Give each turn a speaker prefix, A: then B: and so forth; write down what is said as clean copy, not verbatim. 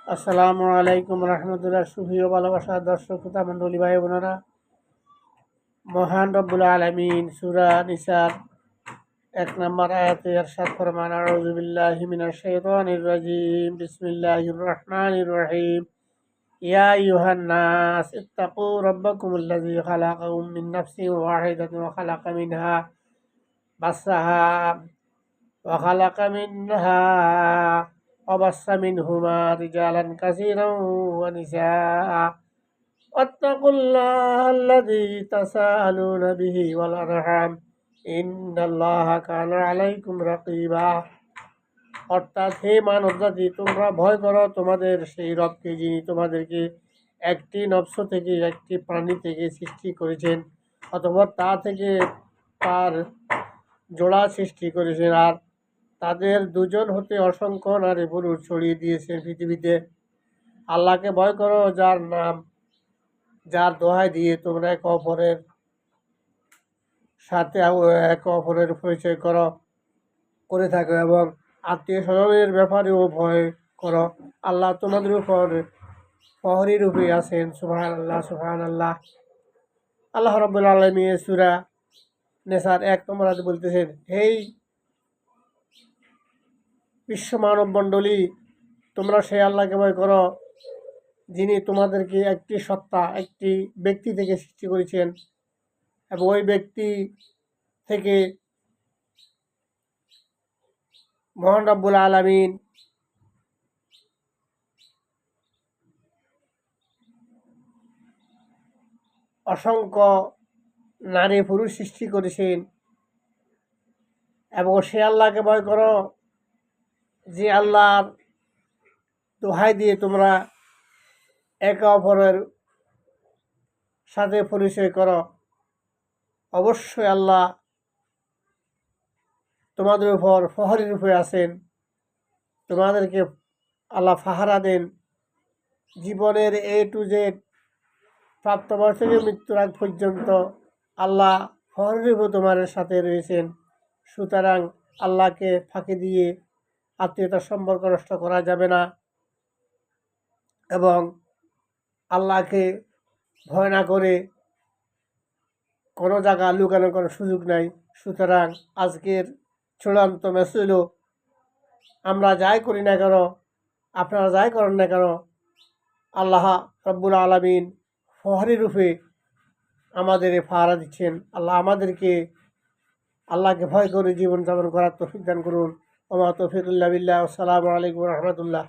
A: আসসালামু আলাইকুম রহমতুল্লাহ। সুপ্রিয় ভালোবাসার দর্শক শ্রোতা মণ্ডলী ভাই বোনেরা, মহান রব্বুল আলামিন সূরা নিসার ১ নম্বর আয়াতে ইরশাদ ফরমান, আউযু বিল্লাহি মিনাশ শাইতানির রাজিম, বিসমিল্লাহির রহমানির রহিম। ইয়া আইয়ুহান নাস ইত্তাকু রাব্বাকুমুল্লাযী খালাকাকুম মিন নাফসিন ওয়াহিদাতিন ওয়া খালাকা মিনহা বাসসাহা وبث منهما رجالا كثيرا ونساء واتقوا الله الذي تساءلون به والأرحام إن الله كان عليكم رقيبا। অর্থাৎ হে মানব জাতি, তোমরা ভয় করো তোমাদের সেই রবকে, যিনি তোমাদেরকে একটি নফস থেকে, একটি প্রাণী থেকে সৃষ্টি করেছেন, অথবা তা থেকে তার জোড়া সৃষ্টি করেছেন, আর তাদের দুজন হতে অসংখ্য নারী পুরুষ ছড়িয়ে দিয়েছেন পৃথিবীতে। আল্লাহকে ভয় করো, যার দোহাই দিয়ে তোমরা একে অপরের সাথে একে অপরের পরিচয় করে থাকো, এবং আত্মীয় স্বজনের ব্যাপারেও ভয় করো। আল্লাহ তোমাদের উপর প্রহরী রূপে আছেন। সুবহানাল্লাহ, সুবহানাল্লাহ। আল্লাহ রাব্বুল আলামিন সূরা নিসার ১ নম্বর আয়াতে বলতেছেন, হেই বিশ্ব মানব মণ্ডলী, তোমরা সেই আল্লাহকে ভয় করো, যিনি তোমাদেরকে একটি সত্তা, একটি ব্যক্তি থেকে সৃষ্টি করেছেন, এবং ওই ব্যক্তি থেকে মহান রব্বুল আলামিন অসংখ্য নারী পুরুষ সৃষ্টি করেছেন। এবং সে আল্লাহকে ভয় করো, যে আল্লাহর দোহাই দিয়ে তোমরা একে অপরের সাথে পরিচয় করো। অবশ্যই আল্লাহ তোমাদের উপর প্রহরী রূপে আছেন। তোমাদেরকে আল্লাহ পাহারা দেন। জীবনের A to Z, প্রাপ্তবয়স থেকে মৃত্যুর আগ পর্যন্ত আল্লাহ প্রহরী রূপে তোমাদের সাথে রয়েছেন। সুতরাং আল্লাহকে ফাঁকি দিয়ে আত্মীয়তার সম্পর্ক নষ্ট করা যাবে না, এবং আল্লাহকে ভয় না করে কোনো জায়গা লুকানোর কোনো সুযোগ নাই। সুতরাং আজকের চূড়ান্ত মেসেজ হলো, আমরা যাই করি না কেন, আপনারা যাই করেন না কেন, আল্লাহ রব্বুল আলামিন প্রহরী রূপে আমাদের পাহারা দিচ্ছেন। আল্লাহ আমাদেরকে আল্লাহকে ভয় করে জীবনযাপন করার তৌফিক দান করুন। ওয়া মা তৌফিক ইল্লা বিল্লাহ। আসসালামু আলাইকুম ওয়া রাহমাতুল্লাহ।